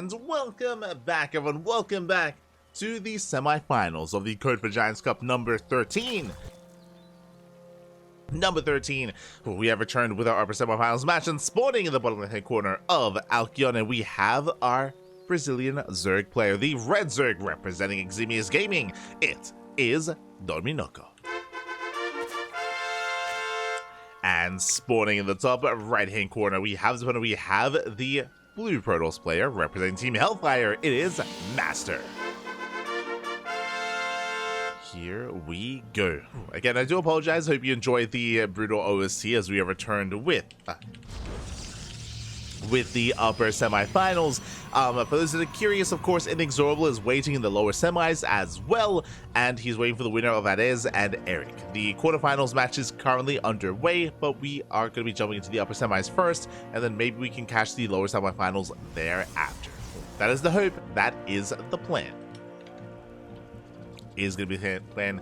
And welcome back, everyone. Welcome back to the semifinals of the Code for Giants Cup number 13. Number 13, we have returned with our upper semifinals match, and spawning in the bottom left-hand corner of Alkion, and we have our Brazilian Zerg player, the Red Zerg, representing Eximius Gaming. It is Dorminhoco. And spawning in the top right-hand corner, we have the Blue Protoss player, representing Team Hellfire. It is MasTeR. Here we go. Again, I do apologize. Hope you enjoyed the brutal OST as we have returned with the upper semifinals. For those that are curious, of course, Inexorable is waiting in the lower semis as well, and he's waiting for the winner of Adez and Eric. The quarterfinals match is currently underway, but we are going to be jumping into the upper semis first, and then maybe we can catch the lower semifinals thereafter. That is the hope. That is the plan. Is going to be the plan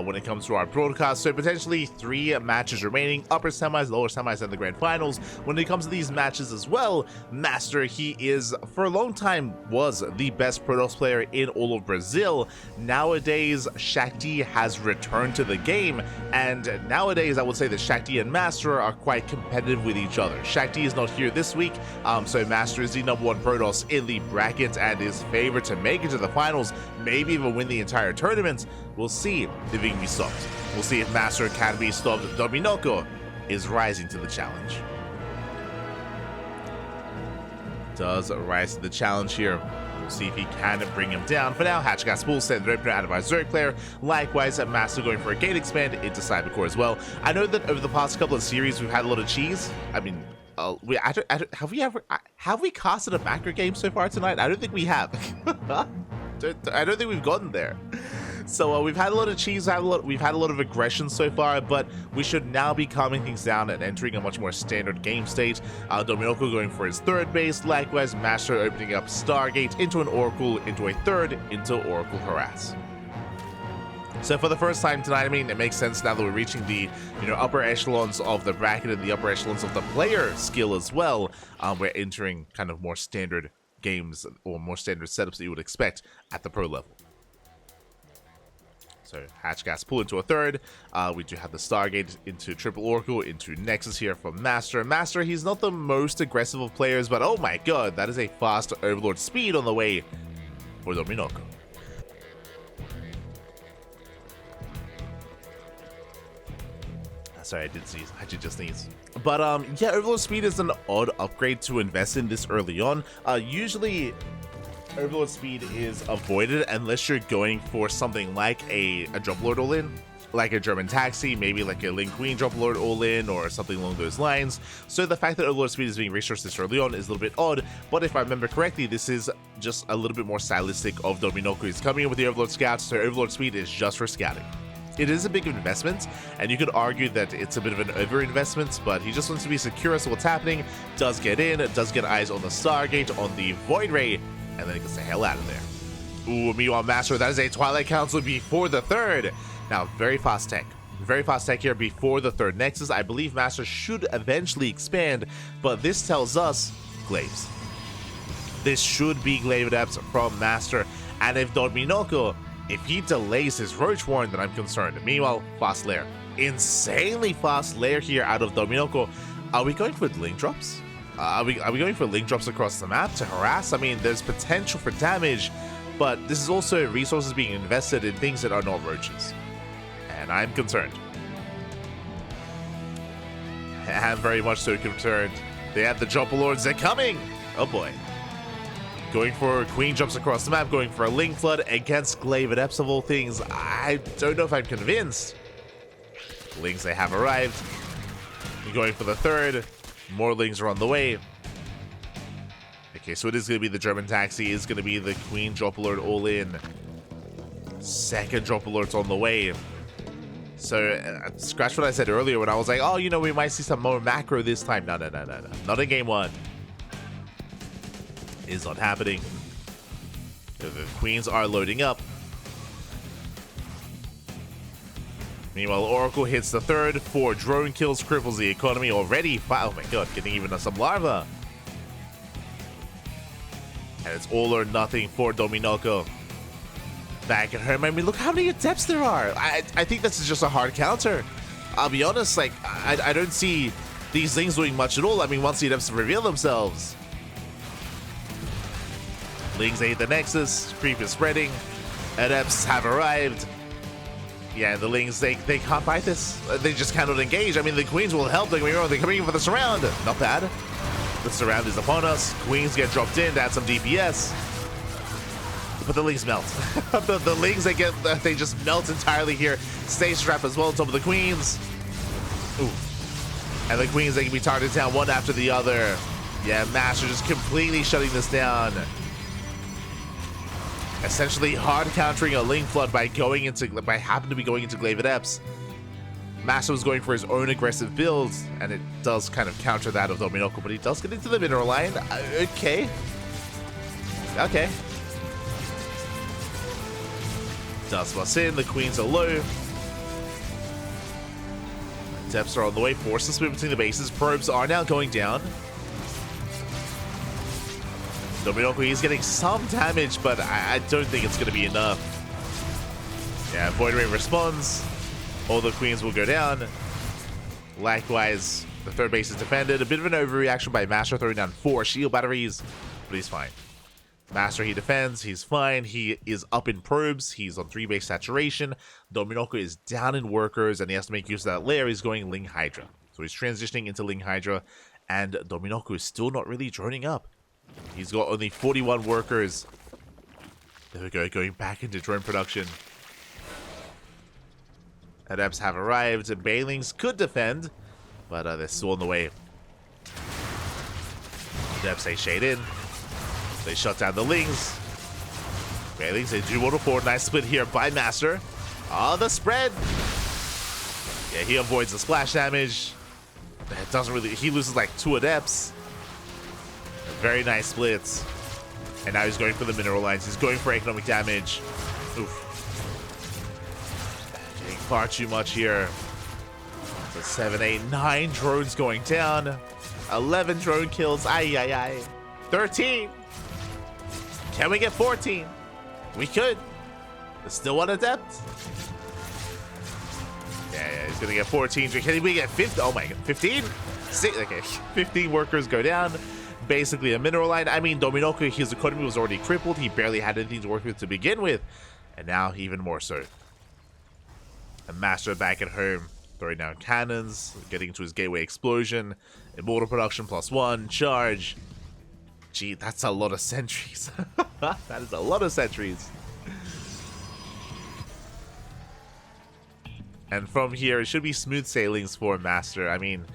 when it comes to our broadcast. So potentially 3 matches remaining, upper semis, lower semis, and the grand finals. When it comes to these matches as well, MasTeR, he is, for a long time, was the best Protoss player in all of Brazil. Nowadays, Shakti has returned to the game, and nowadays I would say that Shakti and MasTeR are quite competitive with each other. Shakti is not here this week, so MasTeR is the #1 Protoss in the bracket and is favored to make it to the finals, maybe even win the entire tournament. We'll see if he can be stopped. We'll see if MasTeR can be stopped. Dorminhoco is rising to the challenge. Does rise to the challenge here. We'll see if he can bring him down. For now, Hatchgas will send the opener out of our Zerg player. Likewise, MasTeR going for a gate expand into Cybercore as well. I know that over the past couple of series, we've had a lot of cheese. I mean, have we casted a macro game so far tonight? I don't think we have. I don't think we've gotten there. So we've had a lot of cheese, we've had a lot of aggression so far, but we should now be calming things down and entering a much more standard game state. Dorminhoco going for his 3rd base, likewise MasTeR opening up Stargate into an Oracle, into a 3rd, into Oracle Harass. So for the first time tonight, I mean, it makes sense now that we're reaching the upper echelons of the bracket and the upper echelons of the player skill as well. We're entering kind of more standard games or more standard setups that you would expect at the pro level. So Hatchgas pull into a 3rd. We do have the Stargate into Triple Oracle, into Nexus here from MasTeR. MasTeR, he's not the most aggressive of players, but oh my god, that is a fast Overlord speed on the way for Dorminhoco. Sorry, I did just sneeze. But yeah, Overlord Speed is an odd upgrade to invest in this early on. Usually, Overlord Speed is avoided unless you're going for something like a Drop Lord all-in, like a German Taxi, maybe like a Link Queen Drop Lord all-in, or something along those lines. So the fact that Overlord Speed is being resourced this early on is a little bit odd, but if I remember correctly, this is just a little bit more stylistic of Dorminhoco. He's coming in with the Overlord Scouts, so Overlord Speed is just for scouting. It is a big investment, and you could argue that it's a bit of an over-investment, but he just wants to be secure as to what's happening, does get in, does get eyes on the Stargate, on the Void Ray, and then he gets the hell out of there. Ooh, meanwhile, MasTeR, that is a Twilight Council before the 3rd. Now, very fast tech. Very fast tech here before the 3rd Nexus. I believe MasTeR should eventually expand, but this tells us Glaives. This should be Glaive Adepts from MasTeR, and if Dorminhoco, if he delays his Roach Warren, then I'm concerned. Meanwhile, fast lair. Insanely fast lair here out of Dorminhoco. Are we going for link drops? Are we going for link drops across the map to harass? I mean, there's potential for damage, but this is also resources being invested in things that are not roaches. And I'm concerned. I'm very much so concerned. They have the Jumper Lords, they're coming! Oh boy. Going for Queen jumps across the map, going for a Link Flood against Glaive Adepts of all things. I don't know if I'm convinced. Links, they have arrived. Going for the 3rd. More Links are on the way. Okay, so it is going to be the German Taxi. It's going to be the Queen Drop Alert all in. 2nd Drop Alert's on the way. So, scratch what I said earlier when I was like, oh, we might see some more macro this time. No. Not in game 1. Is not happening. The Queens are loading up. Meanwhile, Oracle hits the 3rd. 4 drone kills, cripples the economy already. Oh my god, getting even some larva. And it's all or nothing for Dorminhoco. Back at home, I mean, look how many adepts there are. I think this is just a hard counter. I'll be honest, like, I don't see these things doing much at all. I mean, once the adepts reveal themselves. Lings ate the Nexus, creep is spreading, adepts have arrived. Yeah, the Lings, they can't fight this. They just cannot engage. I mean, the Queens will help, don't get me wrong, they're coming in for the surround. Not bad. The surround is upon us. Queens get dropped in to add some DPS. But the Lings melt. the Lings, they just melt entirely here. Stage trap as well on top of the Queens. Ooh. And the Queens, they can be targeted down one after the other. Yeah, MasTeR just completely shutting this down. Essentially hard countering a Ling flood by happen to be going into Glaive Adepts. MasTeR was going for his own aggressive build, and it does kind of counter that of Dorminhoco, but he does get into the mineral line. Okay. Okay. Dust busts in, the Queens are low. Depths are on the way, forced to split between the bases. Probes are now going down. Dorminhoco is getting some damage, but I don't think it's going to be enough. Yeah, Void Ray responds. All the Queens will go down. Likewise, the third base is defended. A bit of an overreaction by MasTeR throwing down 4 shield batteries, but he's fine. MasTeR, he defends, he's fine. He is up in probes, he's on 3 base saturation. Dorminhoco is down in workers, and he has to make use of that layer. He's going Ling Hydra. So he's transitioning into Ling Hydra, and Dorminhoco is still not really droning up. He's got only 41 workers. There we go, going back into drone production. Adepts have arrived, and Banelings could defend, but they're still on the way. Adepts, they shade in. They shut down the Lings. Banelings, they do want to forward. Nice split here by MasTeR. Oh, the spread. Yeah, he avoids the splash damage. It doesn't really, he loses like 2 Adepts. Very nice splits. And now he's going for the mineral lines. He's going for economic damage. Oof. Getting far too much here. So 7, 8, 9 drones going down. 11 drone kills. Ay, ay, ay. 13. Can we get 14? We could. There's still 1 adept. Yeah, he's gonna get 14. Can we get 15? Oh my god, 15? Okay, 15 workers go down. Basically a mineral line. I mean, Dorminhoco, his economy was already crippled. He barely had anything to work with to begin with. And now even more so. And MasTeR back at home, throwing down cannons, getting into his gateway explosion, immortal production +1, charge. Gee, that's a lot of sentries. That is a lot of sentries. And from here, it should be smooth sailings for MasTeR. I mean,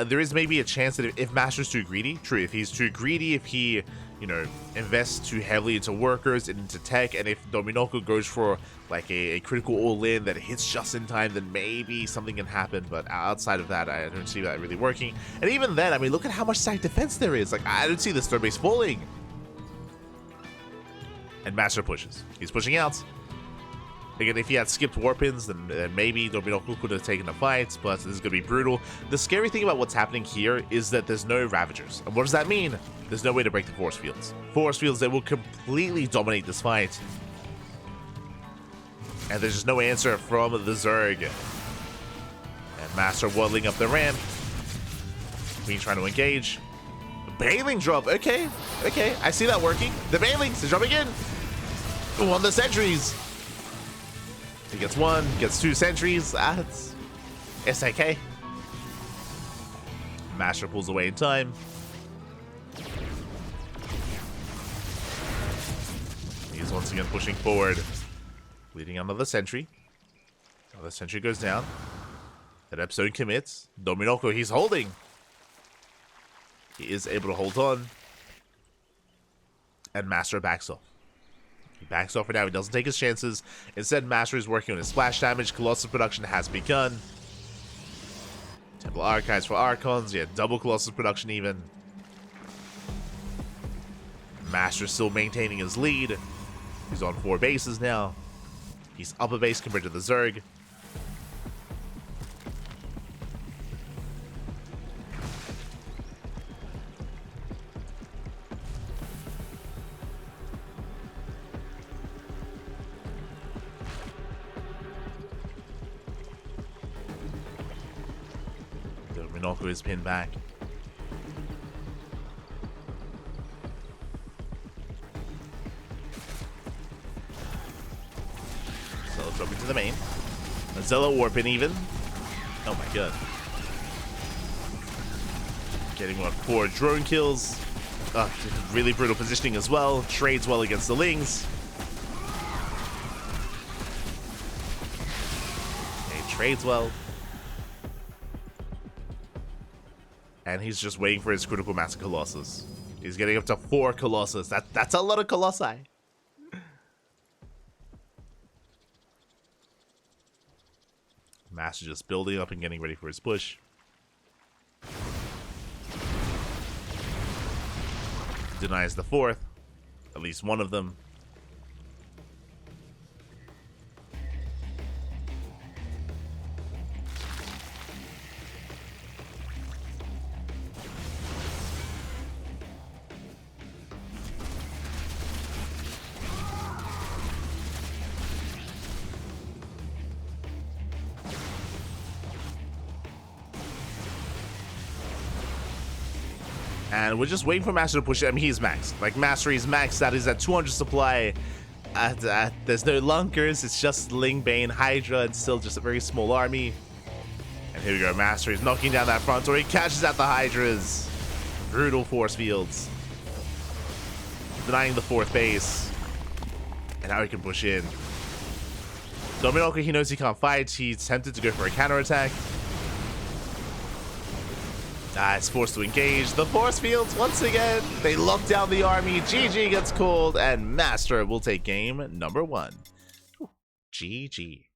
there is maybe a chance that if MasTeR's too greedy, true, if he's too greedy, if he, you know, invests too heavily into workers and into tech, and if Dorminhoco goes for like a critical all-in that hits just in time, then maybe something can happen. But outside of that, I don't see that really working. And even then, I mean, look at how much side defense there is. Like, I don't see this third base falling. And MasTeR pushes. He's pushing out. Again, if he had skipped Warpins, then maybe Dorminhoco could have taken the fight, but this is going to be brutal. The scary thing about what's happening here is that there's no Ravagers. And what does that mean? There's no way to break the Force Fields. Force Fields, they will completely dominate this fight. And there's just no answer from the Zerg. And MasTeR waddling up the ramp. Queen trying to engage. Baneling drop, okay. I see that working. The Banelings, they're dropping in. Ooh, on the sentries. He gets 1, gets 2 sentries. It's okay. MasTeR pulls away in time. He's once again pushing forward, leading onto the sentry. The sentry goes down. That episode commits. Dorminhoco, he's holding. He is able to hold on. And MasTeR backs off. He backs off for now. He doesn't take his chances. Instead, MasTeR is working on his splash damage. Colossus production has begun. Temple Archives for Archons. Yeah, double Colossus production even. MasTeR still maintaining his lead. He's on 4 bases now. He's up a base compared to the Zerg. Dorminhoco is pinned back. So let's drop into the main. Zella warping even. Oh my god. Getting what, 4 drone kills. Really brutal positioning as well. Trades well against the Lings. Okay, trades well. And he's just waiting for his critical mass of Colossus. He's getting up to 4 Colossus. That's a lot of Colossi. MasTeR just building up and getting ready for his push. Denies the 4th. At least one of them. And we're just waiting for MasTeR to push it. I mean, he's maxed. Like, MasTeR is maxed. That is at 200 supply. There's no lunkers. It's just Ling, Bane, Hydra, and still just a very small army. And here we go. MasTeR is knocking down that front door. He catches out the Hydras. Brutal force fields. Denying the 4th base. And now he can push in. Dorminhoco, he knows he can't fight. He's tempted to go for a counterattack. It's forced to engage. The force fields, once again, they lock down the army. GG gets called, and MasTeR will take game number 1. GG.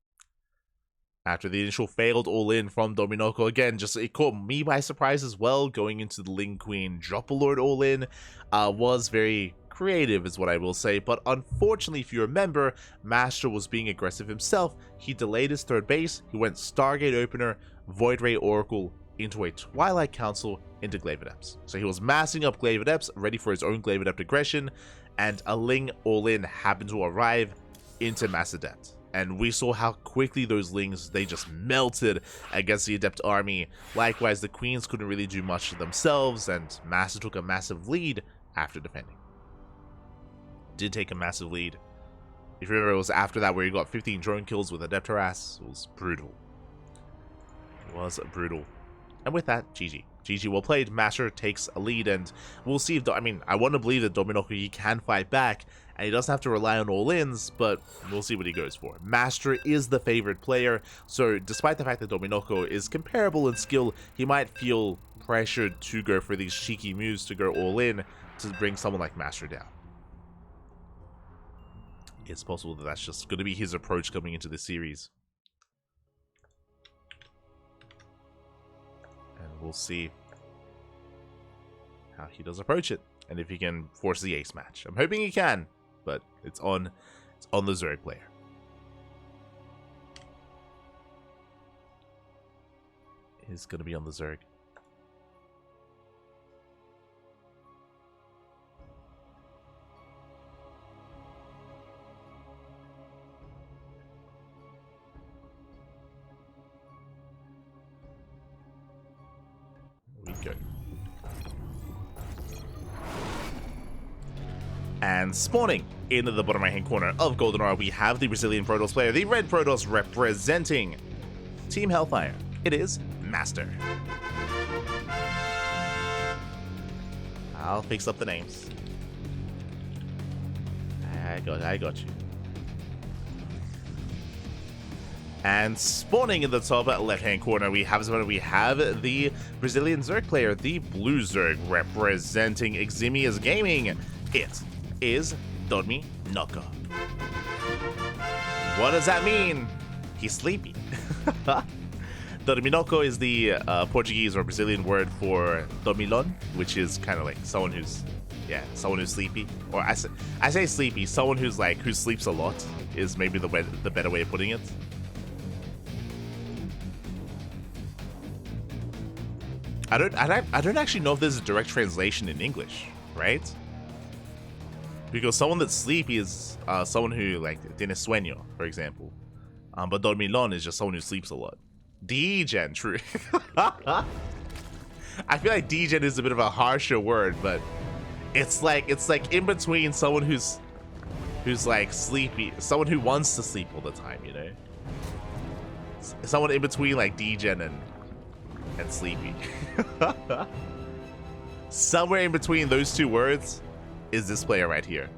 After the initial failed all-in from Dorminhoco, again, just it caught me by surprise as well. Going into the Ling Queen Drop-a-Lord all-in was very creative, is what I will say. But unfortunately, if you remember, MasTeR was being aggressive himself. He delayed his 3rd base. He went Stargate Opener, Void Ray Oracle, into a Twilight Council into Glaive Adepts. So he was massing up Glaive Adepts, ready for his own Glaive Adept aggression, and a Ling all-in happened to arrive into Mass Adept. And we saw how quickly those Lings, they just melted against the Adept army. Likewise, the Queens couldn't really do much themselves, and MasTeR took a massive lead after defending. Did take a massive lead. If you remember, it was after that where he got 15 drone kills with Adept Harass. It was brutal. It was brutal. And with that, GG. GG well played. MasTeR takes a lead, and we'll see if... I mean, I want to believe that Dorminhoco, he can fight back, and he doesn't have to rely on all-ins, but we'll see what he goes for. MasTeR is the favorite player, so despite the fact that Dorminhoco is comparable in skill, he might feel pressured to go for these cheeky moves to go all-in to bring someone like MasTeR down. It's possible that that's just going to be his approach coming into this series. We'll see how he does approach it, and if he can force the ace match. I'm hoping he can, but it's on the Zerg player. It's going to be on the Zerg. Go. And spawning into the bottom right hand corner of GoldenEye, we have the Brazilian Protoss player, the Red Protoss representing Team Hellfire. It is MasTeR. I'll fix up the names. I got you. And spawning in the top left-hand corner, we have the Brazilian Zerg player, the Blue Zerg, representing Eximius Gaming. It is Dorminhoco. What does that mean? He's sleepy. Dorminhoco is the Portuguese or Brazilian word for dormilon, which is kind of like someone who's sleepy. Or I say sleepy, someone who sleeps a lot is maybe the better way of putting it. I don't actually know if there's a direct translation in English, right? Because someone that's sleepy is someone who tiene sueño, for example. But dormilon is just someone who sleeps a lot. Degen, true. I feel like degen is a bit of a harsher word, but it's like in between someone who's like sleepy, someone who wants to sleep all the time, you know? Someone in between like degen and sleepy. Somewhere in between those two words is this player right here.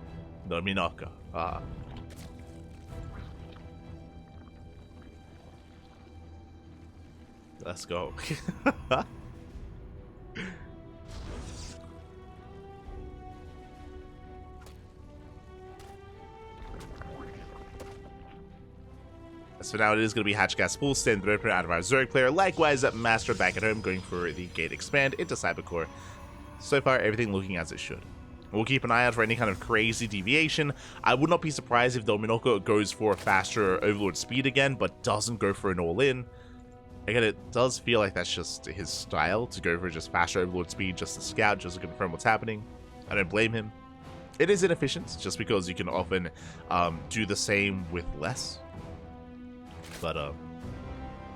Dorminhoco. Let's go. So now it is going to be Hatchgas full stand opener out of our Zerg player. Likewise, MasTeR back at home going for the gate expand into Cybercore. So far, everything looking as it should. We'll keep an eye out for any kind of crazy deviation. I would not be surprised if Dorminhoco goes for faster Overlord speed again, but doesn't go for an all-in. Again, it does feel like that's just his style, to go for just faster Overlord speed, just to scout, just to confirm what's happening. I don't blame him. It is inefficient, just because you can often do the same with less. But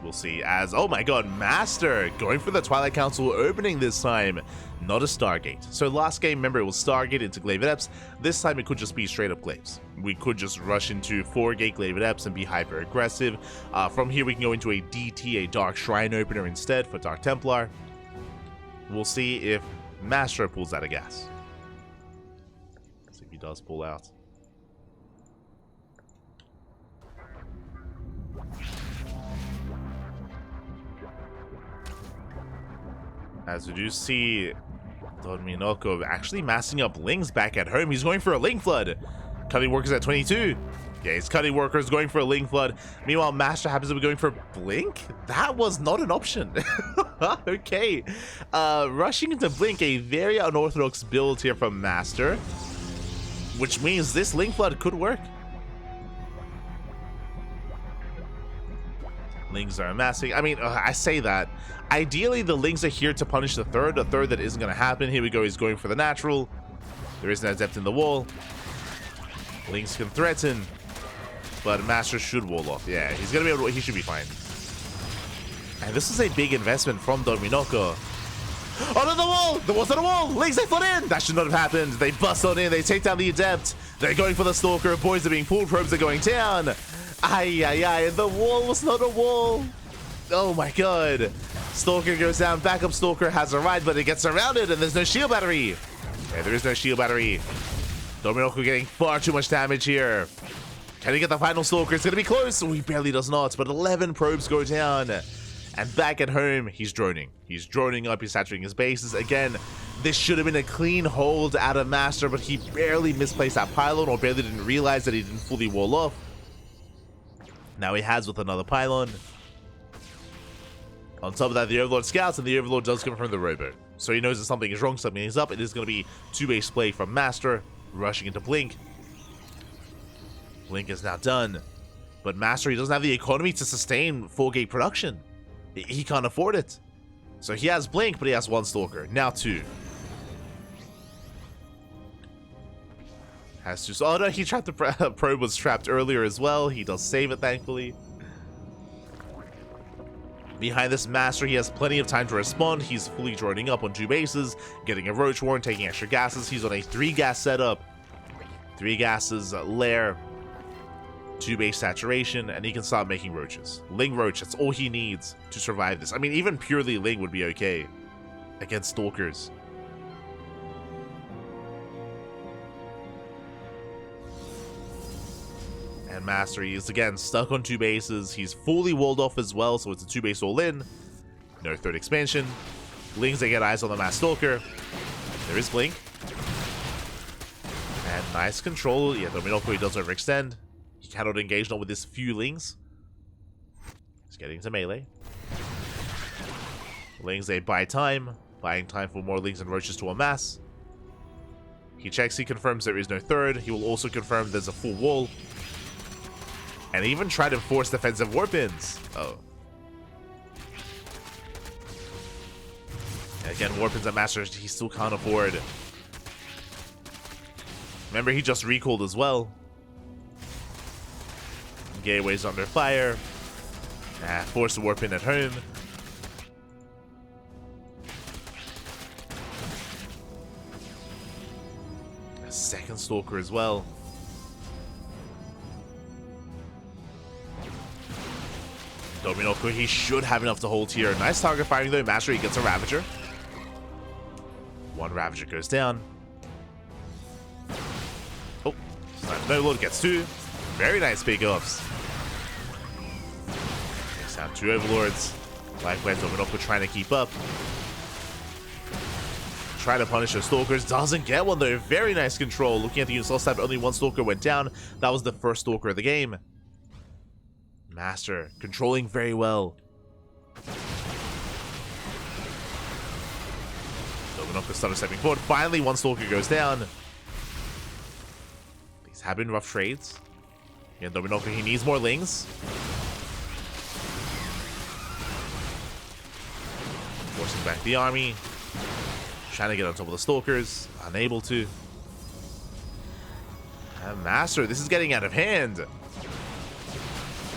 we'll see as, oh my god, MasTeR going for the Twilight Council opening this time, not a Stargate. So last game, remember, it was Stargate into Glaive Adepts. This time it could just be straight up Glaives. We could just rush into 4-gate Glaive Adepts and be hyper aggressive. From here we can go into a DT, a Dark Shrine opener instead for Dark Templar. We'll see if MasTeR pulls out of gas. Let's see if he does pull out. As we do see Dorminhoco actually massing up Lings back at home. He's going for a Ling Flood. Cutting Workers at 22. Yeah, he's Cutting Workers going for a Ling Flood. Meanwhile, MasTeR happens to be going for Blink. That was not an option. Okay. Rushing into Blink, a very unorthodox build here from MasTeR. Which means this Ling Flood could work. Lings are amassing. I mean, I say that. Ideally, the Lings are here to punish the third that isn't going to happen. Here we go, he's going for the natural. There is no Adept in the wall. Lings can threaten, but MasTeR should wall off. Yeah, he's going to be able to, he should be fine. And this is a big investment from Dorminhoco. Oh no, the wall! The wall's on the wall! Lings, they flood in! That should not have happened. They bust on in, they take down the Adept. They're going for the Stalker. Boys are being pulled, probes are going down. Ay, ay, ay, and the wall was not a wall. Oh my god. Stalker goes down, backup Stalker has a ride, but it gets surrounded, and there's no shield battery. Yeah, there is no shield battery. Dorminhoco getting far too much damage here. Can he get the final Stalker? It's going to be close. Oh, he barely does not, but 11 probes go down. And back at home, he's droning. He's droning up, he's saturating his bases. Again, this should have been a clean hold out of MasTeR, but he barely misplaced that pylon, or barely didn't realize that he didn't fully wall off. Now he has with another pylon. On top of that, the Overlord scouts, and the Overlord does confirm the Robo. So he knows that something is wrong, something is up. It is going to be 2-base play from MasTeR, rushing into Blink. Blink is now done. But MasTeR, he doesn't have the economy to sustain 4-gate production. He can't afford it. So he has Blink, but he has 1 Stalker. Now 2. Has to... Oh no, he trapped the probe was trapped earlier as well. He does save it, thankfully. Behind this MasTeR, he has plenty of time to respond. He's fully droning up on 2 bases, getting a Roach Warren, taking extra gases. He's on a 3-gas setup. 3 gases, lair, 2-base saturation, and he can start making Roaches. Ling Roach, that's all he needs to survive this. I mean, even purely Ling would be okay against Stalkers. And MasTeR, he is again stuck on 2 bases. He's fully walled off as well, so it's a 2-base all-in. No 3rd expansion. Lings, they get eyes on the MasStalker. There is Blink. And nice control. Yeah, Dorminhoco, he does overextend. He cannot engage, not with his few Lings. He's getting into melee. Lings, they buy time. Buying time for more Lings and Roaches to amass. He checks, he confirms there is no 3rd. He will also confirm there's a full wall. And even try to force defensive warp-ins. Oh. And again, warp-ins at MasTeR, he still can't afford. Remember, he just recalled as well. Gateway's under fire. Force the warp-in at home. Stalker as well. Dorminhoco, he should have enough to hold here. Nice target firing though. MasTeR, he gets a Ravager. One Ravager goes down. Oh, no Lord gets two. Very nice big offs. Takes down two Overlords. Likewise, Dorminhoco trying to keep up. Trying to punish those Stalkers. Doesn't get one though. Very nice control. Looking at the unit stat, only one Stalker went down. That was the first Stalker of the game. MasTeR controlling very well. Dorminhoco started stepping forward. Finally, one Stalker goes down. These have been rough trades. Yeah, Dorminhoco, he needs more Lings. Forcing back the army. Trying to get on top of the Stalkers. Unable to. And MasTeR, this is getting out of hand.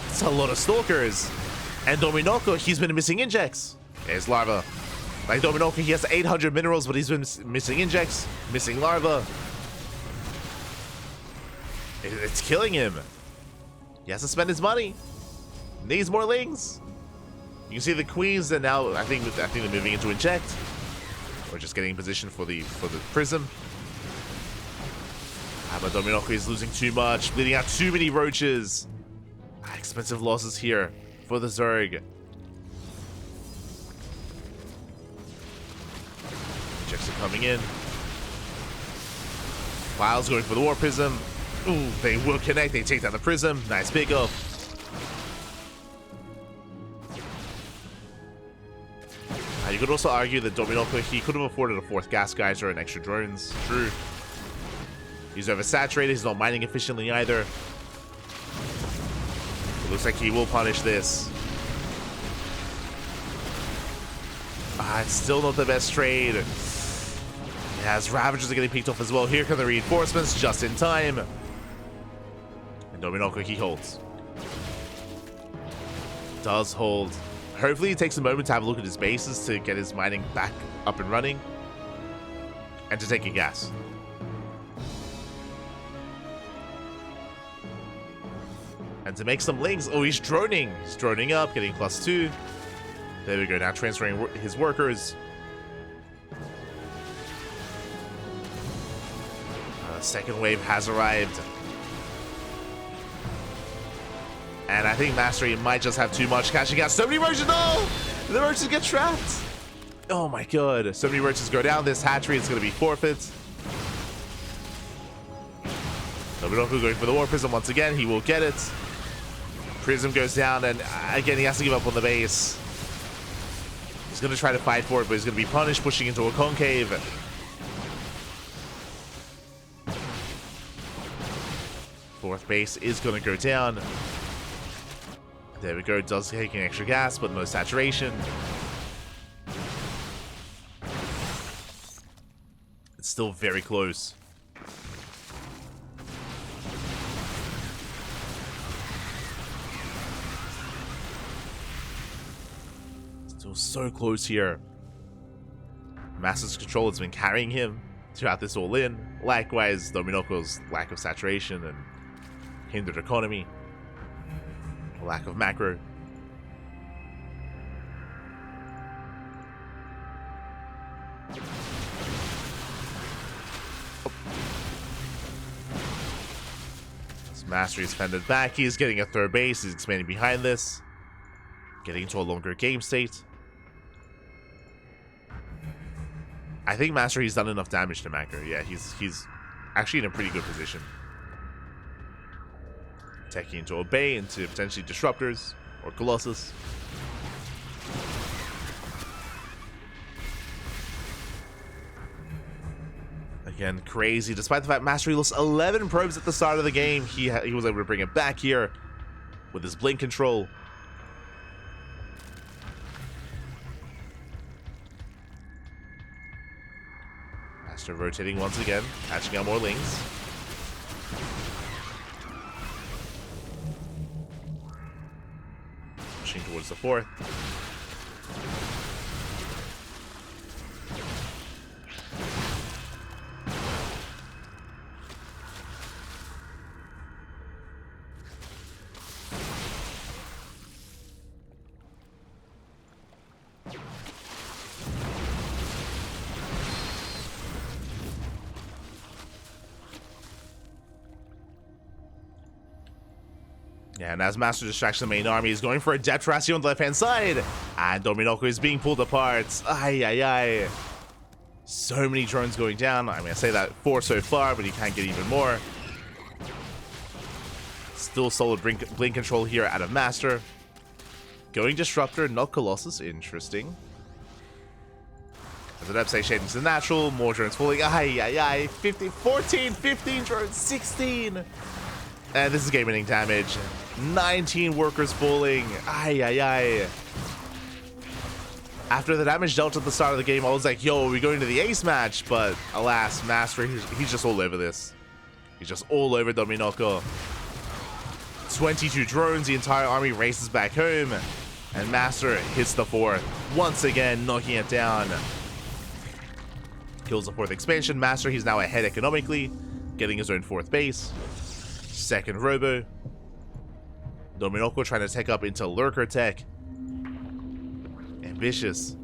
It's a lot of Stalkers. And Dorminhoco, he's been missing injects. There's Larva. Like Dorminhoco, he has 800 minerals, but he's been missing injects, missing Larva. It's killing him. He has to spend his money. Needs more Lings. You can see the Queens, and now I think they're moving into inject. Or just getting in position for the Prism. But Dorminhoco is losing too much, bleeding out too many roaches. Expensive losses here for the Zerg. Injects are coming in. Files going for the War Prism. Ooh, they will connect. They take down the Prism. Nice big up. You could also argue that Dorminhoco, he could have afforded a fourth gas geyser and extra drones. True. He's oversaturated. He's not mining efficiently either. It looks like he will punish this. It's still not the best trade. As Ravagers are getting picked off as well. Here come the reinforcements just in time. And Dorminhoco, he holds. Does hold. Hopefully he takes a moment to have a look at his bases to get his mining back up and running. And to take a gas. And to make some Lings. Oh, he's droning. He's droning up, getting +2. There we go. Now transferring his workers. Second wave has arrived. And I think MasTeR might just have too much. Catching out so many roaches. No! The roaches get trapped. Oh my god. So many roaches go down. This hatchery is going to be forfeit. Dorminhoco going for the War Prism once again. He will get it. Prism goes down, and again, he has to give up on the base. He's going to try to fight for it, but he's going to be punished, pushing into a concave. Fourth base is going to go down. There we go. Does take an extra gas, but no saturation. It's still very close. Still so close here. MasTeR's control has been carrying him throughout this all in. Likewise, Dorminhoco's lack of saturation and hindered economy. Lack of macro. As MasTeR is fended back, he's getting a third base, he's expanding behind this. Getting into a longer game state. I think MasTeR, he's done enough damage to macro. Yeah, he's actually in a pretty good position. Teching into a bay, into potentially Disruptors or Colossus. Again, crazy. Despite the fact MasTeR lost 11 probes at the start of the game, he was able to bring it back here with his blink control. MasTeR rotating once again, hatching out more Lings. Pushing towards the fourth. Yeah, and as MasTeR distracts the main army, he's going for a depth ratio on the left-hand side. And Dorminhoco is being pulled apart. Ay, ay, ay. So many drones going down. I mean, I say that 4 so far, but he can't get even more. Still solid blink control here out of MasTeR. Going Disruptor, not Colossus. Interesting. As the depth shading to the natural, more drones falling. Ay, ay, ay. 14, 15 drones, 16. And this is game-winning damage. 19 workers falling. Ay, ay, ay. After the damage dealt at the start of the game, I was like, yo, are we going to the ace match? But alas, MasTeR, he's just all over this. He's just all over Dorminhoco. 22 drones, the entire army races back home. And MasTeR hits the 4th. Once again, knocking it down. Kills the 4th expansion. MasTeR, he's now ahead economically. Getting his own 4th base. 2nd robo. Dorminhoco trying to take up into lurker tech. Ambitious.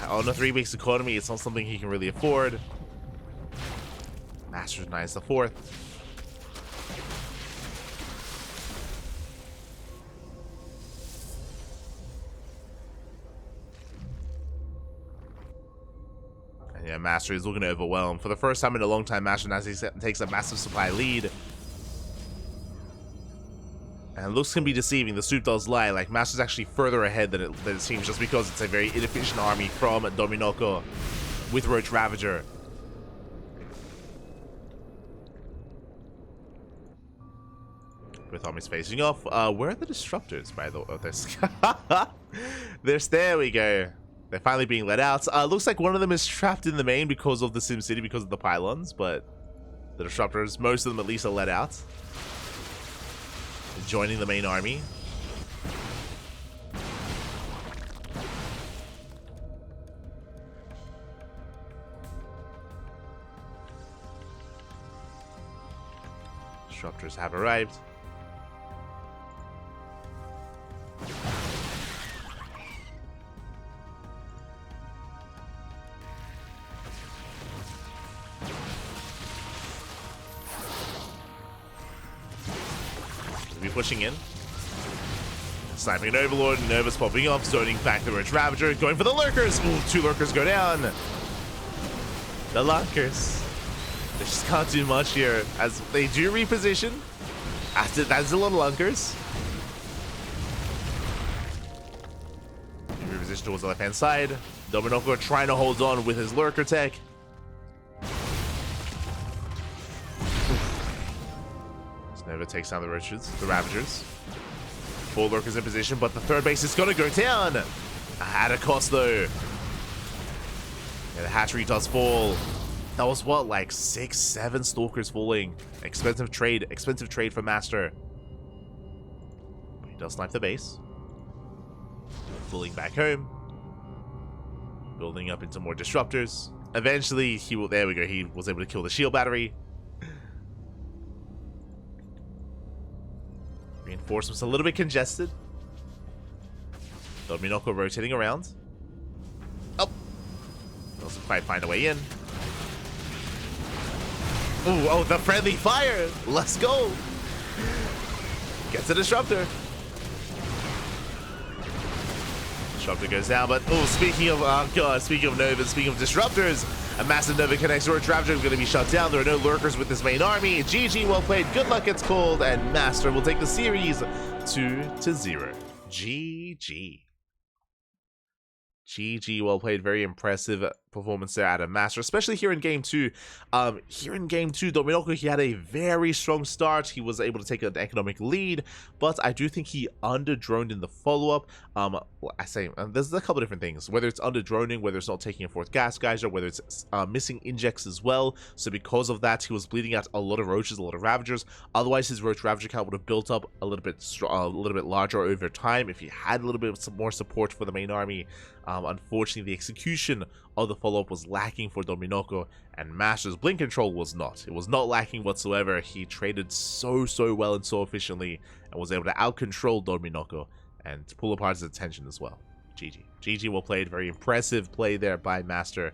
On a 3 weeks economy, it's not something he can really afford. MasTeR denies the 4th. And yeah, MasTeR is looking to overwhelm. For the first time in a long time, MasTeR now takes a massive supply lead. And looks can be deceiving, the soup does lie. Like, MasTeR's actually further ahead than it seems, just because it's a very inefficient army from Dorminhoco with Roach Ravager. With armies facing off. Where are the Disruptors, by the way? Oh, there we go. They're finally being let out. Looks like one of them is trapped in the main because of the SimCity, because of the pylons, but the Disruptors, most of them at least, are let out. Joining the main army. Disruptors have arrived. Be pushing in. Sniping an Overlord, Nervous popping off, zoning back the Roach Ravager, going for the lurkers. Ooh, 2 lurkers go down. The lurkers. They just can't do much here, as they do reposition. After that's a lot of lurkers. Reposition towards the left-hand side. Dorminhoco trying to hold on with his lurker tech. Nova takes down the Ravagers. 4 lurkers in position, but the 3rd base is gonna go down. At a cost though. Yeah, the hatchery does fall. That was what, like 6, 7 stalkers falling. Expensive trade for MasTeR. He does snipe the base. Pulling back home. Building up into more Disruptors. Eventually, there we go, he was able to kill the shield battery. Reinforcements a little bit congested. Dorminhoco rotating around. Oh! Doesn't quite find a way in. Ooh, oh, the friendly fire! Let's go! Gets a Disruptor. Disruptor goes down, but oh, speaking of Nova, speaking of Disruptors, a massive Nova connects. Roach Ravager is going to be shut down. There are no lurkers with this main army. GG, well played. Good luck, it's called, and MasTeR will take the series 2-0. GG. GG, well played. Very impressive performance there out of MasTeR, especially here in Game 2. Here in Game 2, Dorminhoco, he had a very strong start. He was able to take an economic lead, but I do think he under-droned in the follow-up. There's a couple different things, whether it's under-droning, whether it's not taking a 4th gas geyser, whether it's missing injects as well. So because of that, he was bleeding out a lot of Roaches, a lot of Ravagers. Otherwise, his Roach Ravager count would have built up a little bit larger over time if he had a little bit more support for the main army. Unfortunately, the execution of the follow-up was lacking for Dorminhoco, and MasTeR's blink control was not. It was not lacking whatsoever. He traded so well and so efficiently, and was able to out-control Dorminhoco and to pull apart his attention as well. GG. GG, well played. Very impressive play there by MasTeR.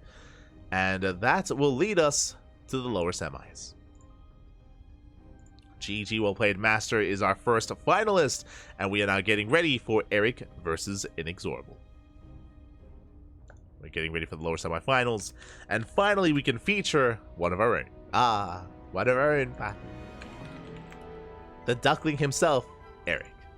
And that will lead us to the lower semis. GG, well played. MasTeR is our first finalist, and we are now getting ready for Eric versus Inexorable. We're getting ready for the lower semifinals, and finally we can feature one of our own. One of our own. The Duckling himself, Eric.